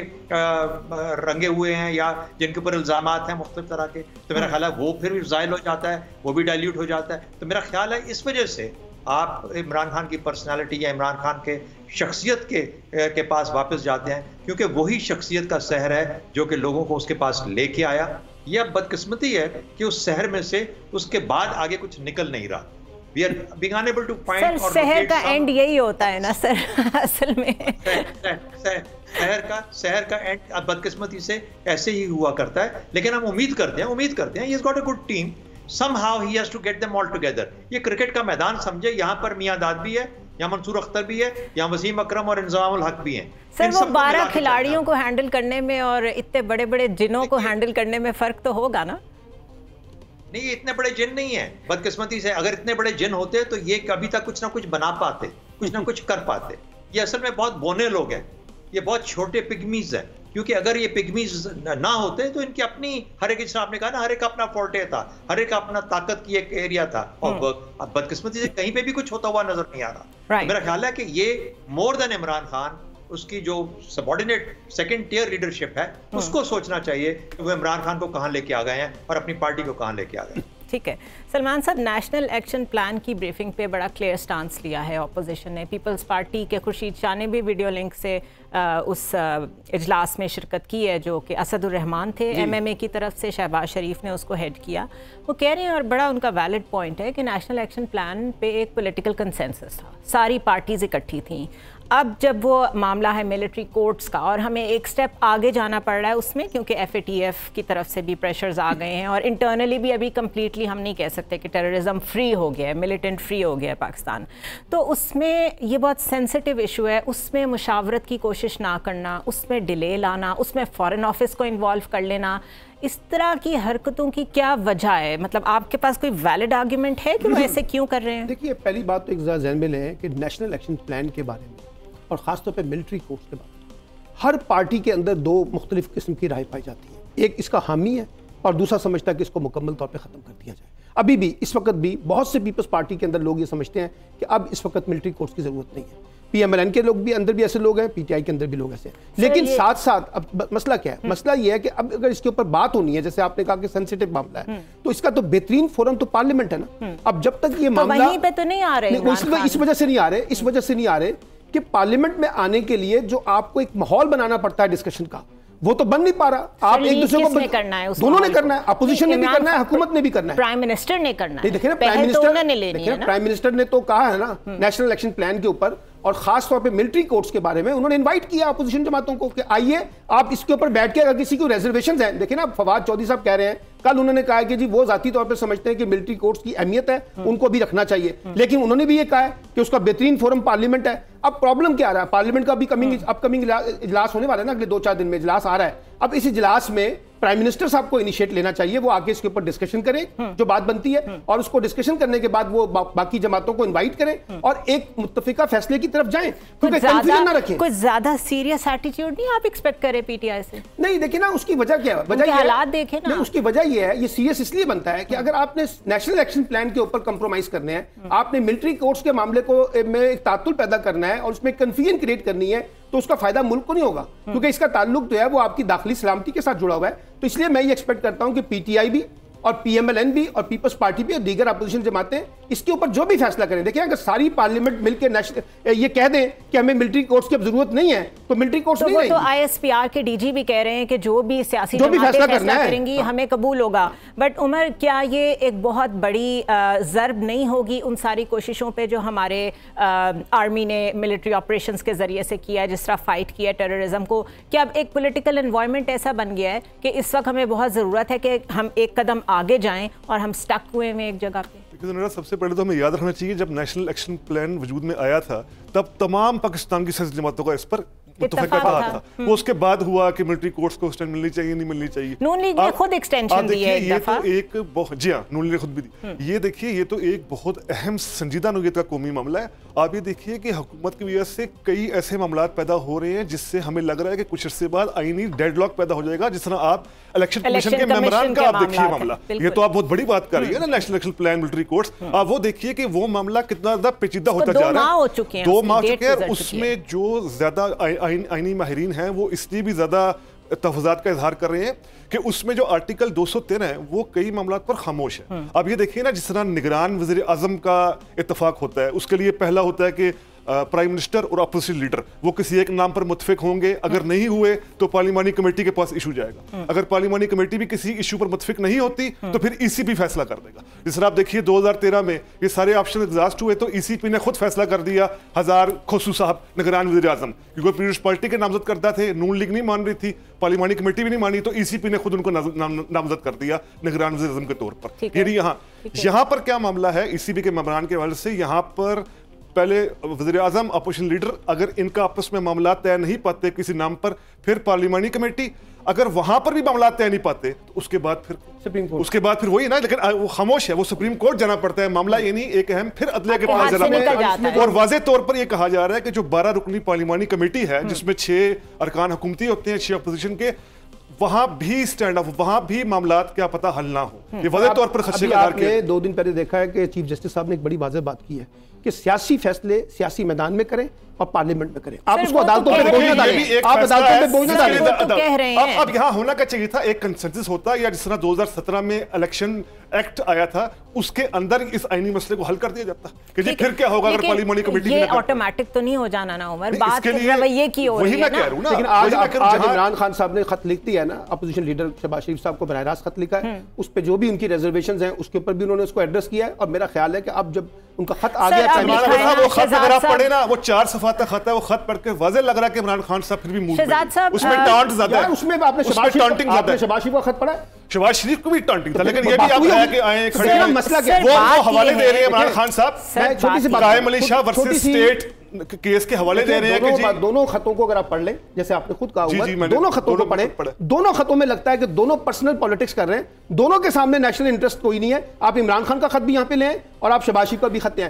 रंगे हुए हैं या जिनके ऊपर इल्ज़ामात हैं मुख्तलिफ तरह के, तो मेरा ख्याल है वो फिर भी ज़ाइल हो जाता है, वो भी डाइल्यूट हो जाता है। तो मेरा ख्याल है इस वजह से आप इमरान खान की पर्सनालिटी या इमरान खान के शख्सियत के पास वापस जाते हैं, क्योंकि वही शख्सियत का शहर है जो कि लोगों को उसके पास लेके आया। यह बदकिस्मती है कि उस शहर में से उसके बाद आगे कुछ निकल नहीं रहा। We are being unable to find sir, शहर का एंड यही होता है ना सर असल में शहर का एंड बदकिस्मती से ऐसे ही हुआ करता है। लेकिन हम उम्मीद करते हैं he has got a good team, somehow he has to get them all together। ये क्रिकेट का मैदान समझे, यहाँ पर मियां दाद भी है, यहाँ मंसूर अख्तर भी है, यहाँ वसीम अकरम और इंज़ामुल हक भी हैं। सर, वो 12 खिलाड़ियों को हैंडल करने में और इतने बड़े बड़े जिनों को हैंडल करने में फर्क तो होगा ना? नहीं, ये इतने बड़े जिन नहीं है बदकिस्मती से। अगर इतने बड़े जिन होते तो ये कभी तक कुछ ना कुछ बना पाते, कुछ ना कुछ कर पाते। ये असल में बहुत बोने लोग हैं, ये बहुत छोटे पिग्मीज हैं, क्योंकि अगर ये पिग्मीज ना होते तो इनकी अपनी, हर एक, जिस आपने कहा ना, हर एक अपना फोर्टे था, हर एक अपना ताकत की एक एरिया था, और बदकिस्मती से कहीं पे भी कुछ होता हुआ नजर नहीं आ रहा। मेरा ख्याल है कि ये मोर देन इमरान खान, उसकी जो सबऑर्डिनेट सेकंड टियर लीडरशिप है, उसको सोचना चाहिए कि वो इमरान खान को कहाँ लेके आ गए हैं और अपनी पार्टी को कहाँ लेके आ गए। ठीक है सलमान साहब, नेशनल एक्शन प्लान की ब्रीफिंग पे बड़ा क्लियर स्टांस लिया है ऑपोजिशन ने। पीपल्स पार्टी के खुर्शीद शाह ने भी वीडियो लिंक से उस इजलास में शिरकत की है, जो कि असदुर्रहमान थे एमएमए की तरफ से, शहबाज शरीफ ने उसको हेड किया। वो कह रहे हैं, और बड़ा उनका वैलिड पॉइंट है, कि नेशनल एक्शन प्लान पे एक पॉलिटिकल कंसेंसस था, सारी पार्टीज इकट्ठी थीं। अब जब वो मामला है मिलिट्री कोर्ट्स का और हमें एक स्टेप आगे जाना पड़ रहा है उसमें, क्योंकि FATF की तरफ से भी प्रेशर्स आ गए हैं और इंटरनली भी अभी कम्प्लीटली हम नहीं कह सकते कि टेररिज्म फ्री हो गया है, मिलिटेंट फ्री हो गया है पाकिस्तान। तो उसमें ये बहुत सेंसिटिव इशू है, उसमें मुशावरत की कोशिश ना करना, उसमें डिले लाना, उसमें फॉरेन ऑफिस को इन्वॉल्व कर लेना, इस तरह की हरकतों की क्या वजह है? मतलब आपके पास कोई वैलिड आर्ग्यूमेंट है कि वो ऐसे क्यों कर रहे हैं? देखिए, पहली बात तो एक ज़रा ज़हन में लें कि नेशनल एक्शन प्लान के बारे में और ख़ासतौर पे मिलिट्री कोर्स के बारे में हर पार्टी के अंदर दो मुख्तलिफ किस्म की राय पाई जाती है। एक इसका हामी है और दूसरा समझता है कि इसको मुकम्मल तौर पे ख़त्म कर दिया जाए। अभी भी इस वक्त भी बहुत से पीपल्स पार्टी के अंदर लोग ये समझते हैं कि अब इस वक्त मिलिट्री कोर्स की ज़रूरत नहीं है। PMLN के लोग भी अंदर भी ऐसे लोग हैं, PTI के अंदर भी लोग ऐसे हैं। लेकिन साथ साथ अब मसला क्या है? मसला ये है कि अब अगर इसके ऊपर बात होनी है, जैसे आपने कहा कि सेंसिटिव मामला है, तो इसका तो बेहतरीन फोरम तो पार्लियामेंट है ना। अब जब तक ये मामला वहीं पे तो नहीं आ रहे, इस वजह से नहीं आ रहे, इस वजह से नहीं आ रहे कि पार्लियामेंट में आने के लिए जो आपको एक माहौल बनाना पड़ता है डिस्कशन का, वो तो बन नहीं पा रहा। आप एक दूसरे को करना है, दोनों ने करना है, अपोजिशन ने भी करना है, हुकूमत ने भी करना है, प्राइम मिनिस्टर ने करना है। देखिए ना, प्राइम मिनिस्टर ने तो कहा है ना नेशनल इलेक्शन प्लान के ऊपर, और खास तौर पे मिलिट्री कोर्ट्स के बारे में उन्होंने इनवाइट किया अपोजिशन जमातों को कि आइए आप इसके ऊपर बैठ के, अगर किसी को रिजर्वेशंस हैं, देखिए ना फवाद चौधरी साहब कह रहे हैं, कल उन्होंने कहा कि जी वो जाती तौर पे समझते हैं कि मिलिट्री कोर्ट्स की अहमियत है, उनको भी रखना चाहिए, लेकिन उन्होंने भी ये कहा है कि उसका बेहतरीन फोरम पार्लियामेंट है। अब प्रॉब्लम क्या आ रहा है? पार्लियामेंट का भी अपकमिंग इजलास होने वाला है ना, अगले 2-4 दिन में इजलास आ रहा है। अब इस इजलास में प्राइम मिनिस्टर साहब को इनिशिएट लेना चाहिए, वो आके इसके ऊपर डिस्कशन करें जो बात बनती है, और उसको डिस्कशन करने के बाद वो बाकी जमातों को इनवाइट करें और एक मुत्तफिका फैसले की तरफ जाएं, क्योंकि कंफ्यूजन ना रखें। कुछ ज्यादा सीरियस एटीट्यूड नहीं आप एक्सपेक्ट करें PTI से? नहीं, देखिए ना उसकी वजह क्या है, वजह हालात देखें ना, उसकी वजह ये है, ये सीरियस इसलिए बनता है कि अगर आपने नेशनल एक्शन प्लान के ऊपर कंप्रोमाइज करने हैं, आपने मिलिट्री कोर्ट्स के मामले को में एक तातुल पैदा करना है और उसमें कंफ्यूजन क्रिएट करनी है, तो उसका फायदा मुल्क को नहीं होगा, क्योंकि इसका ताल्लुक जो है वो आपकी दाखिली सलामती के साथ जुड़ा हुआ है। तो इसलिए मैं ये एक्सपेक्ट करता हूं कि PTI भी और PMLN भी और पीपल्स पार्टी भी और दीगर अपोजिशन जमातें इसके ऊपर जो भी फैसला करें। देखिए, अगर सारी पार्लियामेंट मिलकर नेशनल ये कह दें कि हमें मिलिट्री कोर्ट्स की अब जरूरत नहीं है, तो मिलिट्री कोर्ट्स नहीं रहेंगी। तो ISPR के DG भी कह रहे हैं कि जो भी सियासी जमातें फैसला करेंगी हमें कबूल होगा। बट उमर, क्या ये एक बहुत बड़ी ज़र्ब नहीं होगी उन सारी कोशिशों पे जो हमारे आर्मी ने मिलिट्री ऑपरेशंस के जरिए से किया है, जिस तरह फाइट किया टेररिज्म को? क्या अब एक पॉलिटिकल एनवायरनमेंट ऐसा बन गया है कि इस वक्त हमें बहुत ज़रूरत है कि हम एक कदम आगे जाएं और हम स्टक हुए हैं एक जगह पे? सबसे पहले तो हमें याद रखना चाहिए, जब नेशनल एक्शन प्लान वजूद में आया था तब तमाम पाकिस्तान की सियासी जमातों का इस पर मुत्तफिका था। वो उसके बाद हुआ कि मिलिट्री कोर्ट्स को एक्सटेंड मिलनी चाहिए, नहीं मिलनी चाहिए। नून लीग ने खुद एक्सटेंशन दी है एक दफा। जी हाँ, नून लीग ने खुद भी दी। ये देखिए, ये तो एक बहुत अहम संजीदा नौयत का कौमी मामला है। आप ये देखिए कि हुकूमत की वजह से कई ऐसे मामला पैदा हो रहे हैं जिससे हमें लग रहा है कि कुछ अर्से बाद आईनी डेडलॉक पैदा हो जाएगा। जिस तरह आप इलेक्शन कमीशन के मेमोरांडम का आप देखिए मामला, ये तो आप बहुत बड़ी बात कर रही है ना, national election plan, military courts. आप वो देखिए कि वो मामला कितना ज्यादा पेचीदा होता जा रहा है। 2 माह हो चुके हैं, उसमें जो ज्यादा आईनी माहिरीन हैं वो इसलिए भी ज्यादा तफज़ात का इजहार कर रहे हैं कि उसमें जो आर्टिकल 213 है वो कई मामलात पर खामोश है। अब ये देखिए ना, जिस तरह निगरान वज़ीर आज़म का इत्तफाक होता है, उसके लिए पहला होता है कि प्राइम मिनिस्टर और अपोजिशन लीडर वो किसी एक नाम पर मुत्तफिक होंगे। अगर नहीं हुए तो पार्लिमानी कमेटी के पास इशू जाएगा। अगर पार्लिमानी कमेटी भी किसी इशू पर मुत्तफिक नहीं होती तो फिर ECP फैसला कर देगा। जिस तरह आप देखिए 2013 में ये सारे ऑप्शन एग्जॉस्ट हुए तो ECP ने खुद फैसला कर दिया, हजार खोसू साहब निगरान वज़ीर आज़म, क्योंकि पीपल्स पार्टी के नामजद करता थे, नून लीग नहीं मान रही थी, पार्लिमानी कमेटी भी नहीं मानी, तो ECP ने खुद उनको नामजद कर दिया निगरान वज़ीर आज़म के तौर पर। यानी यहाँ पर क्या मामला है ECP के मेमोरांडम के हवाले से, यहाँ पर पहले वज़ीर आज़म, अपोजिशन लीडर, अगर इनका आपस में मामला तय नहीं पाते किसी नाम पर, फिर पार्लिमानी कमेटी, अगर वहां पर भी मामला तय नहीं पाते तो उसके बाद फिर सुप्रीम कोर्ट, उसके बाद फिर वही ना, लेकिन वो खामोश है, वो सुप्रीम कोर्ट जाना पड़ता है। मामला ये नहीं एक अहम फिर अदलिया के पास जाना पड़ता है। और वाज़ेह तौर पर यह कहा जा रहा है कि जो 12 रुकनी पार्लिमानी कमेटी है, जिसमें 6 अरकान हुकूमती होते हैं, 6 अपोजिशन के, वहां भी स्टैंड अप, वहां भी मामलात क्या पता हल ना हो। ये वाज़ेह तौर पर खदशे का आपने 2 दिन पहले देखा है कि चीफ जस्टिस साहब ने एक बड़ी वाज़ेह बात की है कि सियासी फैसले सियासी मैदान में करें और पार्लियामेंट में करें। आप उसको अदालतों पे बोझ न डालें, आप अदालतों पे बोझ न डालें। अब यहाँ होना क्या चाहिए था, एक कंसेंसस होता, या जिस तरह 2017 में इलेक्शन एक्ट आया था उसके अंदर इस आईनी मसले को हल कर दिया जाता कि जी फिर क्या होगा अगर पार्लियामानी कमेटी ये ऑटोमेटिक तो नहीं हो जाना ना उमर, बात रवैये की हो रही है ना। लेकिन आज इमरान खान साहब ने खत लिख दिया है ना, अपोजिशन लीडर शहबाज शरीफ साहब को बराह रास्त खत लिखा है, उस पे जो भी उनकी रिजर्वेशंस हैं उसके ऊपर भी उन्होंने उसको एड्रेस किया है। और मेरा ख्याल है कि अब जब उनका खत आ गया, वो खत अगर आप पढ़े ना, वो 4 सफ़ा का खत है, वो खत पढ़ के वाज़ेह लग रहा है कि इमरान खान साहब फिर भी मूड में, उसमें टांट ज्यादा है, उसमें आपने शहबाज शरीफ का खत पढ़ा है, शहबाज शरीफ को भी टांटिंग था, लेकिन ये भी आप है कि आए खड़े मसला क्या वो हवाले दे रहे हैं इमरान खान साहब, कायम Ali Shah versus state case के हवाले दे रहे हैं कि दोनों खतों को अगर आप पढ़ लें, जैसे आपने खुद कहा हुआ, दोनों खतों को पढ़े, दोनों खतों में लगता है कि दोनों पर्सनल पॉलिटिक्स कर रहे हैं, दोनों के सामने नेशनल इंटरेस्ट कोई नहीं है। आप इमरान खान का खत भी यहाँ पे ले और आप शहबाज शरीफ का भी खत हैं।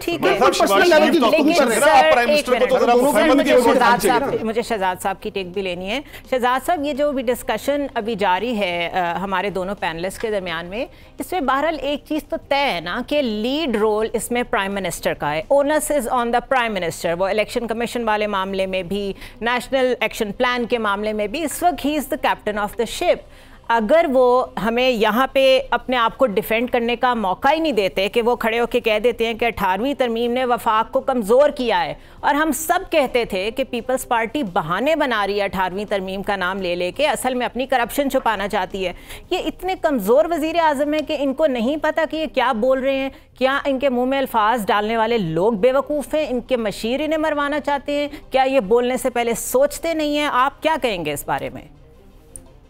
मुझे शहजाद साहब की टेक भी लेनी है। शहजाद साहब, ये जो भी डिस्कशन अभी जारी है हमारे दोनों पैनलिस्ट के दरमियान में, इसमें बहरहाल एक चीज तो तय है ना कि लीड रोल इसमें प्राइम मिनिस्टर का है। Onus is on the prime minister. वो इलेक्शन कमीशन वाले मामले में भी, नेशनल एक्शन प्लान के मामले में भी इस वक्त he is the captain of the ship. अगर वो हमें यहाँ पे अपने आप को डिफेंड करने का मौका ही नहीं देते कि वो खड़े होकर कह देते हैं कि 18वीं तरमीम ने वफाक को कमज़ोर किया है, और हम सब कहते थे कि पीपल्स पार्टी बहाने बना रही है 18वीं तरमीम का नाम ले लेके, असल में अपनी करप्शन छुपाना चाहती है। ये इतने कमज़ोर वज़ीर आज़म है कि इनको नहीं पता कि ये क्या बोल रहे हैं। क्या इनके मुंह में अल्फाज डालने वाले लोग बेवकूफ़ हैं? इनके मशीर इन्हें मरवाना चाहते हैं? क्या ये बोलने से पहले सोचते नहीं हैं? आप क्या कहेंगे इस बारे में?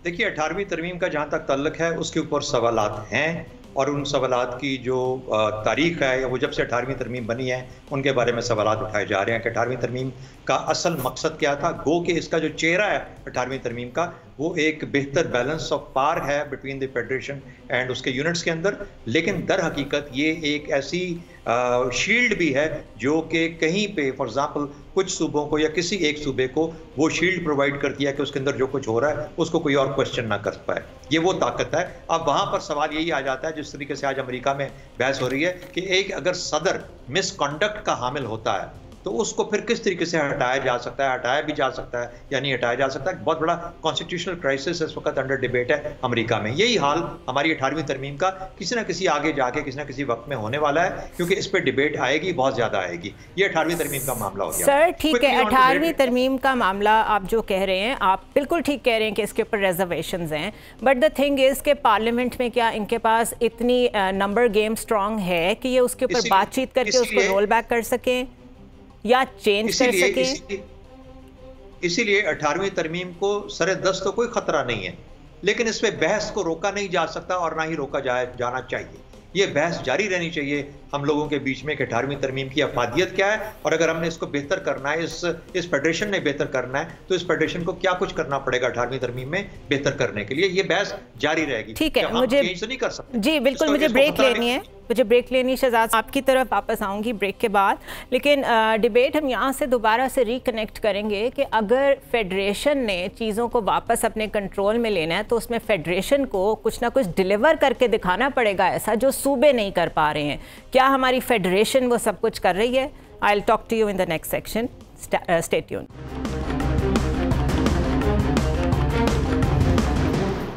देखिए, 18वीं तरमीम का जहाँ तक ताल्लुक है उसके ऊपर सवालात हैं, और उन सवालात की जो तारीख है, वो जब से 18वीं तरमीम बनी है उनके बारे में सवालात उठाए जा रहे हैं कि 18वीं तरमीम का असल मकसद क्या था। गो कि इसका जो चेहरा है 18वीं तरमीम का, वो एक बेहतर बैलेंस ऑफ पावर है बिटवीन द फेडरेशन एंड उसके यूनिट्स के अंदर, लेकिन दर हकीकत ये एक ऐसी शील्ड भी है जो कि कहीं पे फॉर एग्जांपल कुछ सूबों को या किसी एक सूबे को वो शील्ड प्रोवाइड करती है कि उसके अंदर जो कुछ हो रहा है उसको कोई और क्वेश्चन ना कर पाए। ये वो ताकत है। अब वहाँ पर सवाल यही आ जाता है, जिस तरीके से आज अमेरिका में बहस हो रही है, कि एक अगर सदर मिसकंडक्ट का हामिल होता है तो उसको फिर किस तरीके से हटाया जा सकता है, हटाया भी जा सकता है या नहीं हटाया जा सकता है। बहुत बड़ा कॉन्स्टिट्यूशनल क्राइसिस इस वक्त अंडर डिबेट है अमेरिका में। यही हाल हमारी 18वीं तरमीम का किसी ना किसी आगे जाके किसी ना किसी वक्त में होने वाला है, क्योंकि इस पर डिबेट आएगी, बहुत ज्यादा आएगी। ये 18वीं तरमीम का मामला हो गया। सर ठीक है, 18वीं तरमीम का मामला आप जो कह रहे हैं, आप बिल्कुल ठीक कह रहे हैं कि इसके ऊपर रिजर्वेशंस हैं, बट द थिंग इज के पार्लियामेंट में क्या इनके पास इतनी नंबर गेम स्ट्रांग है कि ये उसके ऊपर बातचीत करके उसको रोल बैक कर सकें या चेंज कर सके? इसीलिए 18वीं तरमीम को सरे-दस्त तो कोई खतरा नहीं है, लेकिन इस पे बहस को रोका नहीं जा सकता और ना ही रोका जाना चाहिए। ये बहस जारी रहनी चाहिए हम लोगों के बीच में कि 18वीं तरमीम की अफादियत क्या है, और अगर हमने इसको बेहतर करना है, इस फेडरेशन ने बेहतर करना है, तो इस फेडरेशन को क्या कुछ करना पड़ेगा 18वीं तरमीम में बेहतर करने के लिए। ये बहस जारी रहेगी। ठीक है, मुझे चेंज नहीं कर सकते। जी बिल्कुल, मुझे ब्रेक लेनी है, मुझे ब्रेक लेनी है। शहजाद आपकी तरफ वापस आऊँगी ब्रेक के बाद, लेकिन डिबेट हम यहाँ से दोबारा से रिकनेक्ट करेंगे कि अगर फेडरेशन ने चीज़ों को वापस अपने कंट्रोल में लेना है तो उसमें फेडरेशन को कुछ ना कुछ डिलीवर करके दिखाना पड़ेगा, ऐसा जो सूबे नहीं कर पा रहे हैं। क्या हमारी फेडरेशन वो सब कुछ कर रही है? I will talk to you in the next section. Stay tuned.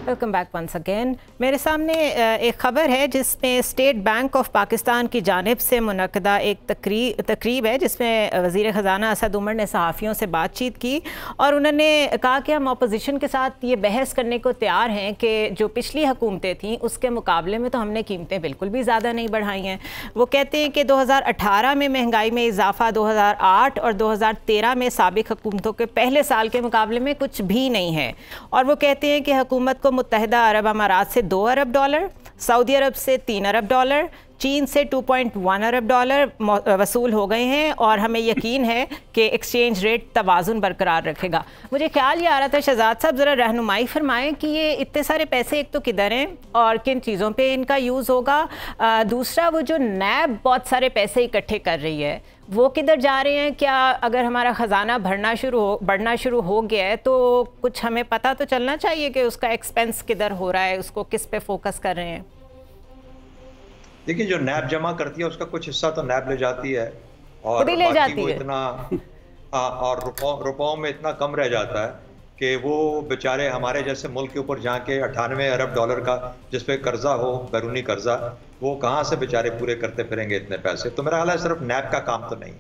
Welcome back once again. मेरे सामने एक ख़बर है जिसमें स्टेट बैंक ऑफ पाकिस्तान की जानिब से मुनक़दा एक तकरीब है जिसमें वज़ीर ख़जाना असद उमर ने सहाफ़ियों से बातचीत की और उन्होंने कहा कि हम अपोजिशन के साथ ये बहस करने को तैयार हैं कि जो पिछली हुकूमतें थीं उसके मुकाबले में तो हमने कीमतें बिल्कुल भी ज़्यादा नहीं बढ़ाई हैं। वो कहते हैं कि 2018 में महंगाई में इजाफा 2008 और 2013 में साबिक हुकूमतों के पहले साल के मुकाबले में कुछ भी नहीं है। और वो कहते हैं कि हुकूमत को मुत्तहिदा अरब अमारात से $2 अरब, सऊदी अरब से $3 अरब, चीन से 2.1 अरब डॉलर वसूल हो गए हैं और हमें यकीन है कि एक्सचेंज रेट तवाज़ुन बरकरार रखेगा। मुझे ख्याल ये आ रहा था शहजाद साहब ज़रा रहनुमाई फरमाएं कि ये इतने सारे पैसे एक तो किधर हैं और किन चीज़ों पे इनका यूज़ होगा। दूसरा, वो जो नैब बहुत सारे पैसे इकट्ठे कर रही है वो किधर जा रहे हैं? क्या अगर हमारा ख़जाना बढ़ना शुरू हो गया है तो कुछ हमें पता तो चलना चाहिए कि उसका एक्सपेंस किधर हो रहा है, उसको किस पे फोकस कर रहे हैं? देखिए, जो नैब जमा करती है उसका कुछ हिस्सा तो नैब ले जाती है और ले जाती वो है। इतना और रुपयों में इतना कम रह जाता है कि वो बेचारे हमारे जैसे मुल्क के ऊपर जाके 98 अरब डॉलर का जिस पे कर्जा हो, बैरूनी कर्जा, वो कहाँ से बेचारे पूरे करते फिरेंगे इतने पैसे। तो मेरा ख्याल है सिर्फ नैब का काम तो नहीं,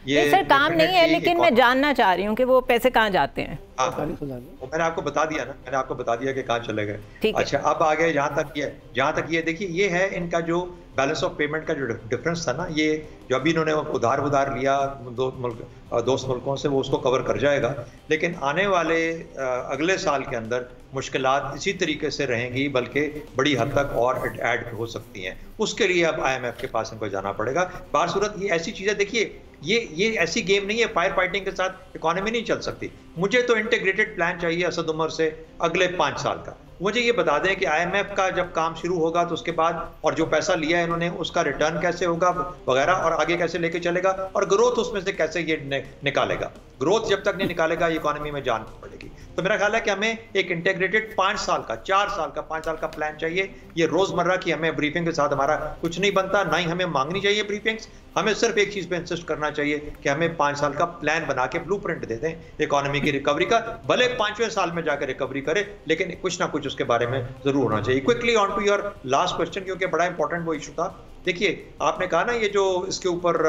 ये सर काम नहीं है, लेकिन मैं जानना चाह रही हूँ कि वो पैसे कहाँ जाते हैं। वो मैंने आपको बता दिया ना, मैंने आपको बता दिया कि कहाँ चले गए। अच्छा, अब आगे जहाँ तक ये देखिए, ये है इनका जो बैलेंस ऑफ पेमेंट का जो डिफरेंस था ना, ये जो अभी इन्होंने उधार लिया दोस्त मुल्कों से, वो उसको कवर कर जाएगा। लेकिन आने वाले अगले साल के अंदर मुश्किलात इसी तरीके से रहेंगी, बल्कि बड़ी हद तक और ऐड हो सकती हैं। उसके लिए अब IMF के पास इनको जाना पड़ेगा। बार सूरत ये ऐसी चीज़ें, देखिए ये ऐसी गेम नहीं है, फायर फाइटिंग के साथ इकोनॉमी नहीं चल सकती। मुझे तो इंटीग्रेटेड प्लान चाहिए असद उमर से अगले 5 साल का। मुझे ये बता दें कि IMF का जब काम शुरू होगा तो उसके बाद, और जो पैसा लिया है इन्होंने, उसका रिटर्न कैसे होगा वगैरह, और आगे कैसे लेके चलेगा, और ग्रोथ उसमें से कैसे ये निकालेगा। ग्रोथ जब तक नहीं निकालेगा इकोनॉमी में जान पड़ेगी। तो मेरा ख्याल है कि हमें एक इंटीग्रेटेड 5 साल का, 4 साल का, 5 साल का प्लान चाहिए। ये रोजमर्रा की हमें ब्रीफिंग के साथ हमारा कुछ नहीं बनता, ना ही हमें मांगनी चाहिए ब्रीफिंग्स। हमें सिर्फ एक चीज पे इंसिस्ट करना चाहिए कि हमें 5 साल का प्लान बना के ब्लूप्रिंट दे दें इकोनॉमी की रिकवरी का। भले 5वें साल में जाकर रिकवरी करे, लेकिन कुछ ना कुछ उसके बारे में जरूर होना चाहिए। Quickly on to your last question, क्योंकि बड़ा इंपॉर्टेंट वो इशू था। देखिए, आपने कहा ना ये जो इसके ऊपर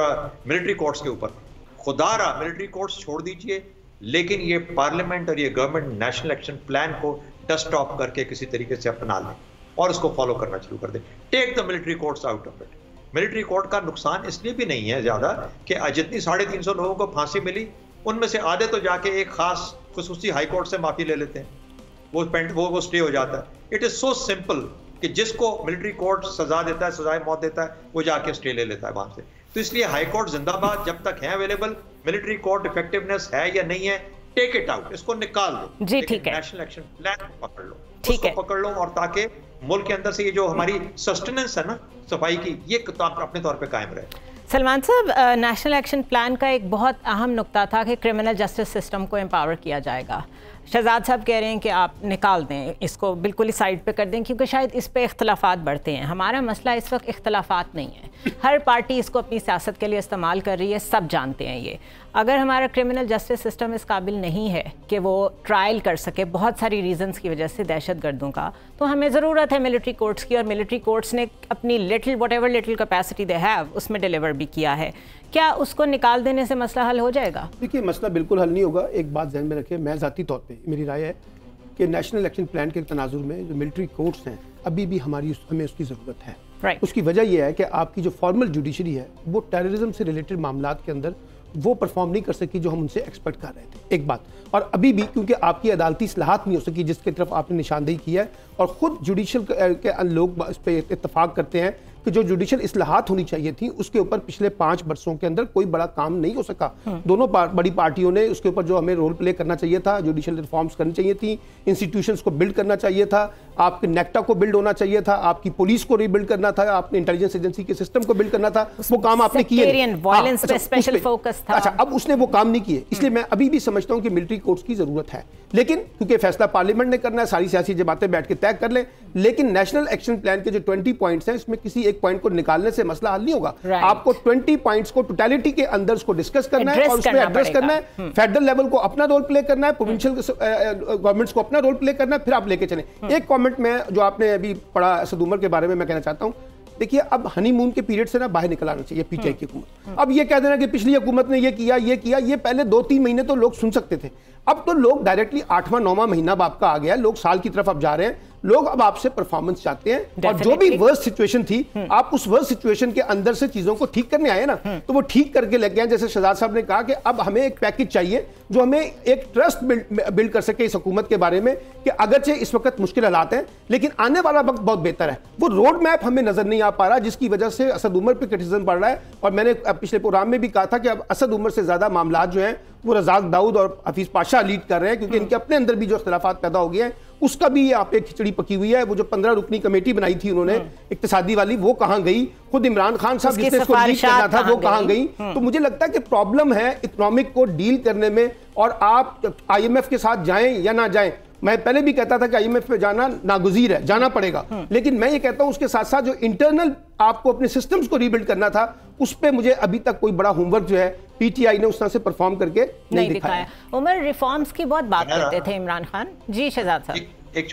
मिलिट्री कोर्ट्स के ऊपर, खुदारा मिलिट्री कोर्ट्स छोड़ दीजिए, लेकिन ये पार्लियामेंट और ये गवर्नमेंट नेशनल एक्शन प्लान को डस्ट ऑफ करके किसी तरीके से अपना लें और उसको फॉलो करना शुरू कर दें। Take the military courts out of it. Military court का नुकसान इसलिए भी नहीं है ज्यादा कि जितनी 350 लोगों को फांसी मिली, उनमें से आधे तो जाके एक खास खुसूसी हाई कोर्ट से माफी ले लेते हैं, वो स्टे हो जाता है। इट इज सो सिंपल कि जिसको मिलिट्री कोर्ट सजा देता है, सजाए मौत देता है, वो जाके स्टे ले लेता है वहां से। तो इसलिए हाई कोर्ट जिंदाबाद जब तक है अवेलेबल। मिलिट्री कोर्ट इफेक्टिवनेस है या नहीं है, टेक इट आउट, इसको निकाल दो जी, ठीक है। नेशनल एक्शन प्लान को पकड़ लो, ठीक है, पकड़ लो, और ताकि मुल्क के अंदर से ये जो हमारी सस्टेनेंस है ना सफाई की, ये अपने तौर पे कायम रहे। सलमान साहब, नेशनल एक्शन प्लान का एक बहुत अहम नुक्ता था कि क्रिमिनल जस्टिस सिस्टम को एम्पावर किया जाएगा। शहजाद साहब कह रहे हैं कि आप निकाल दें, इसको बिल्कुल ही साइड पे कर दें, क्योंकि शायद इस पे इख्तलाफात बढ़ते हैं। हमारा मसला इस वक्त इख्तलाफात नहीं है, हर पार्टी इसको अपनी सियासत के लिए इस्तेमाल कर रही है, सब जानते हैं ये। अगर हमारा क्रिमिनल जस्टिस सिस्टम इस काबिल नहीं है कि वो ट्रायल कर सके बहुत सारी रीजंस की वजह से दहशतगर्दों का, तो हमें ज़रूरत है मिलिट्री कोर्ट्स की, और मिलिट्री कोर्ट्स ने अपनी लिटिल कैपेसिटी दे हैव उसमें डिलीवर भी किया है। क्या उसको निकाल देने से मसला हल हो जाएगा? देखिए, मसला बिल्कुल हल नहीं होगा। एक बात ध्यान में रखें, मैं ज़ाती तौर पे मेरी राय है कि नेशनल एक्शन प्लान के तनाजुर में जो मिलिट्री कोर्ट्स हैं, अभी भी हमें उसकी ज़रूरत है। उसकी वजह यह है कि आपकी जो फॉर्मल जुडिशरी है वो टेररिज्म से रिलेटेड मामलात के अंदर वो परफॉर्म नहीं कर सकी जो हम उनसे एक्सपेक्ट कर रहे थे, एक बात। और अभी भी क्योंकि आपकी अदालती इस्लाहात नहीं हो सकी जिसकी तरफ आपने निशानदेही किया है, और ख़ुद जुडिशल के लोग इस पर इत्तफाक करते हैं कि जो जुडिशल इस्लाहात होनी चाहिए थी उसके ऊपर पिछले 5 वर्षों के अंदर कोई बड़ा काम नहीं हो सका। दोनों बड़ी पार्टियों ने उसके ऊपर जो हमें रोल प्ले करना चाहिए था, जुडिशल रिफॉर्म्स करनी चाहिए थी, इंस्टीट्यूशंस को बिल्ड करना चाहिए था, आपके नेक्टा को बिल्ड होना चाहिए था, आपकी पुलिस को रीबिल्ड करना था, आपने इंटेलिजेंस एजेंसी के सिस्टम को बिल्ड करना था, वो काम आपने किए। अच्छा, अब उसने वो काम नहीं किए, इसलिए मैं अभी भी समझता हूं कि मिलिट्री कोर्ट्स की जरूरत है। लेकिन क्योंकि फैसला पार्लियामेंट ने करना है, सारी सियासी जमातें बैठ के तय कर लें, लेकिन नेशनल एक्शन प्लान के जो 20 पॉइंट्स हैं, इसमें किसी एक पॉइंट को निकालने से मसला हल नहीं होगा। आपको 20 पॉइंट्स को टोटलिटी के अंदर उसको डिस्कस करना है और उसमें एड्रेस करना है। फेडरल लेवल को अपना रोल प्ले करना है, प्रोविंशियल गवर्नमेंट्स को अपना रोल प्ले करना है, फिर आप लेके चलें। एक कमेंट में जो आपने अभी पढ़ा असद उमर के बारे में मैं कहना चाहता हूं। देखिए, अब हनीमून के पीरियड से ना बाहर निकल आना चाहिए पीटीआई की हुकूमत। अब ये कह देना कि पिछली हुकूमत ने ये किया, ये पहले 2-3 महीने तो लोग सुन सकते थे, अब तो लोग डायरेक्टली 8वां-9वां महीना अब आपका आ गया, लोग साल की तरफ अब जा रहे हैं, लोग अब आपसे परफॉर्मेंस चाहते हैं। और जो भी वर्स्ट सिचुएशन थी, आप उस वर्स्ट सिचुएशन के अंदर से चीजों को ठीक करने आए ना, तो वो ठीक करके लेके आए। जैसे शहजाद साहब ने कहा कि अब हमें एक पैकेज चाहिए जो हमें एक ट्रस्ट बिल्ड कर सके इस हुकूमत के बारे में कि अगरचे इस वक्त मुश्किल हालात हैं, लेकिन आने वाला वक्त बहुत बेहतर है। वो रोड मैप हमें नजर नहीं आ पा रहा, जिसकी वजह से असद उमर पर क्रिटिसिज्म पड़ रहा है। और मैंने पिछले प्रोग्राम में भी कहा था कि अब असद उमर से ज्यादा मामला जो हैं वो रज़ाक दाऊद और हफीज पाशा लीड कर रहे हैं, क्योंकि इनके अपने अंदर भी जो इख्तिलाफात पैदा हो गए हैं, उसका भी ये आप एक खिचड़ी पकी हुई है। वो जो 15 रुकनी कमेटी बनाई थी उन्होंने इक्तिसादी वाली, वो कहां गई? खुद इमरान खान साहब जिसने इसको लीड करना था वो कहां गई? तो मुझे लगता है कि प्रॉब्लम है इकोनॉमिक को डील करने में। और आप IMF के साथ जाएं या ना जाएं, मैं पहले भी कहता था कि IMF पे जाना नागुज़ीर है, जाना पड़ेगा, लेकिन मैं ये कहता हूं उसके साथ साथ जो इंटरनल आपको अपने सिस्टम्स को रीबिल्ड करना था, उस पे मुझे अभी तक कोई बड़ा होमवर्क जो है पीटीआई ने उस तरह से परफॉर्म करके नहीं दिखाया। उमर, रिफॉर्म्स की बहुत बात करते थे इमरान खान जी। शहजाद साहब, एक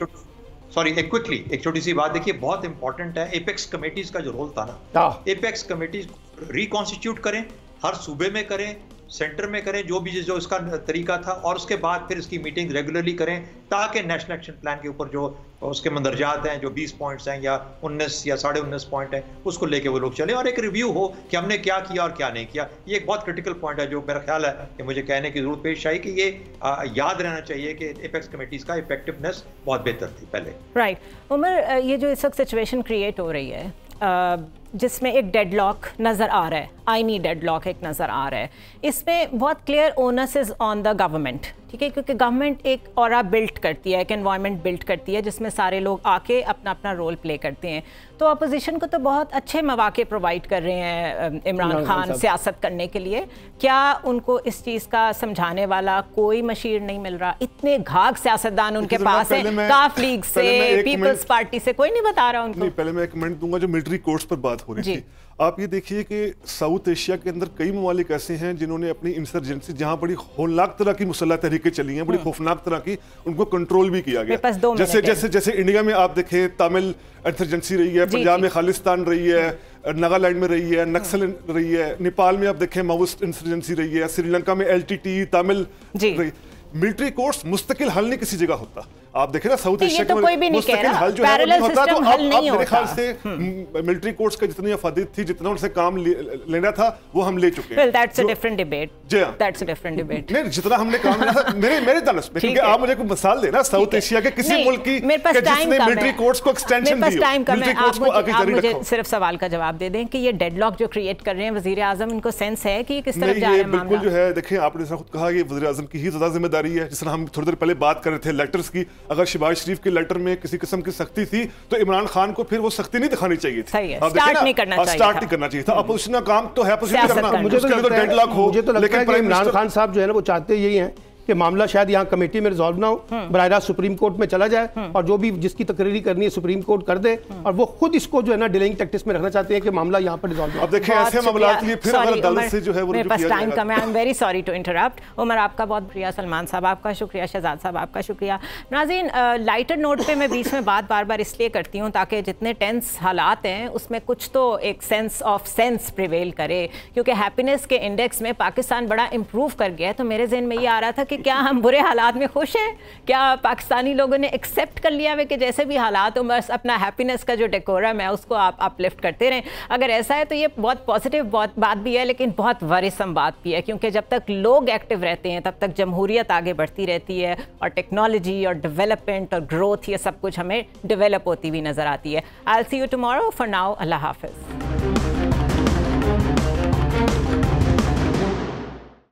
छोटी सी बात देखिए, बहुत इंपॉर्टेंट है। एपेक्स कमेटीज का जो रोल था ना, एपेक्स कमेटीज रिकॉन्स्टिट्यूट करें, हर सूबे में करें, सेंटर में करें, जो इसका तरीका था, और उसके बाद फिर इसकी मीटिंग रेगुलरली करें, ताकि नेशनल एक्शन प्लान के ऊपर जो उसके मंदरजात हैं, जो 20 पॉइंट्स हैं या 19 या 19.5 पॉइंट हैं, उसको लेके वो लोग चले और एक रिव्यू हो कि हमने क्या किया और क्या नहीं किया। ये एक बहुत क्रिटिकल पॉइंट है जो मेरा ख्याल है कि मुझे कहने की जरूरत पेश आई कि ये याद रहना चाहिए कि एपेक्स कमेटीज का इफेक्टिवनेस बहुत बेहतर थी पहले। राइट। उमर, ये जो इस वक्त सिचुएशन क्रिएट हो रही है, जिसमें एक डेडलॉक नज़र आ रहा है, आईनी डेडलॉक एक नज़र आ रहा है। इसमें बहुत clear onus is on the government, ठीक है, क्योंकि गवर्नमेंट एक ऑरा बिल्ड करती है, एक एनवायरनमेंट बिल्ड करती है जिसमें सारे लोग आके अपना अपना रोल प्ले करते हैं। तो अपोजिशन को तो बहुत अच्छे मौके प्रोवाइड कर रहे हैं इमरान खान सियासत करने के लिए। क्या उनको इस चीज़ का समझाने वाला कोई मशीर नहीं मिल रहा? इतने घाघ सियासतदान उनके पास है, काफ लीग से, पीपल्स पार्टी से, कोई नहीं बता रहा उनको। पहले मैं एक कमेंट दूंगा जो मिलिट्री कोर्स पर बात हो रही थी। आप ये देखिए कि साउथ एशिया के अंदर कई ममालिक ऐसे हैं जिन्होंने अपनी इंसर्जेंसी, जहां बड़ी होलनाक तरह की मुसल्लह तहरीकें चली हैं, बड़ी खौफनाक तरह की, उनको कंट्रोल भी किया गया। जैसे इंडिया में आप देखें तमिल इंसर्जेंसी रही है, पंजाब में खालिस्तान रही है, नागालैंड में रही है, नक्सल रही है, नेपाल में आप देखें माओइस्ट इंसर्जेंसी रही है, श्रीलंका में LTT तमिल रही। मिलिट्री कोर्स मुस्तकिल हल नहीं किसी जगह होता। आप देखें ना साउथ एशिया तो में मुस्तकिल हल जो है वो नहीं होता। तो अब मेरे ख्याल से मिलिट्री कोर्स का जितनी अफादियत थी, जितना उनसे काम लेना था, वो हम ले चुके हैं। Well, that's a different debate. जी हां, that's a different debate. नहीं, जितना हमने काम लिया था मेरे दानस में, क्योंकि आप मुझे कोई मिसाल देना साउथ एशिया के किसी मुल्क की कि जिसने मिलिट्री कोर्स को एक्सटेंशन दी हो, मिलिट्री कोर्स को आगे जारी रखा हो। सिर्फ सवाल का जवाब दे दें कि ये डेडलॉक जो क्रिएट कर रहे हैं वजीर आजम, इनको सेंस है कि किस तरफ जा रहा है मामला? बिल्कुल जो है, देखें आपने जैसा खुद कहा, ये वजीर आजम की ही ज्यादा जिम्मेदारी है। जिस तरह हम थोड़ी देर पहले बात कर रहे थे लेटर्स की, अगर शहबाज शरीफ के लेटर में किसी किस्म की सख्ती थी तो इमरान खान को फिर वो सख्ती नहीं दिखानी चाहिए थी, स्टार्ट नहीं करना चाहिए था। अपोजिशन का काम तो है अपोजिशन करना, उसके लिए तो डेडलॉक हो। मुझे तो लगता है कि इमरान खान साहब जो है ना वो चाहते यही हैं कि मामला शायद यहाँ कमेटी में रिजॉल्व ना हो, बराह रास्त सुप्रीम कोर्ट में चला जाए और जो भी जिसकी तकरीरी करनी है सुप्रीम कोर्ट कर दे, और वो खुद इसको जो है ना डिलेइंग टैक्टिक्स में रखना चाहते हैं कि मामला यहाँ पर रिजॉल्व हो। अब देखिए ऐसे मामला के लिए फिर अगर अदालत से जो है वो मेरे पास टाइम कम है, I am very sorry to interrupt. Umar आपका बहुत शुक्रिया, सलमान साहब आपका शुक्रिया, शहजाद साहब आपका शुक्रिया। नाज़रीन, लाइटर नोट पे मैं बीच में बात बार इसलिए करती हूँ ताकि जितने टेंस हालात हैं उसमें कुछ तो एक सेंस ऑफ सेंस प्रिवेल करे, क्योंकि हैप्पीनेस के इंडेक्स में पाकिस्तान बड़ा इंप्रूव कर गया है। तो मेरे जहन में ये आ रहा था कि क्या हम बुरे हालात में खुश हैं? क्या पाकिस्तानी लोगों ने एक्सेप्ट कर लिया है कि जैसे भी हालात हो बस अपना हैप्पीनेस का जो डेकोरम है उसको आप अपलिफ्ट करते रहें? अगर ऐसा है तो ये बहुत पॉजिटिव बात भी है, लेकिन बहुत वरीसम बात भी है, क्योंकि जब तक लोग एक्टिव रहते हैं तब तक जमहूरियत आगे बढ़ती रहती है और टेक्नोलॉजी और डेवलपमेंट और ग्रोथ, ये सब कुछ हमें डेवलप होती हुई नजर आती है। I will see you tomorrow. For now, अल्लाह हाफिज़।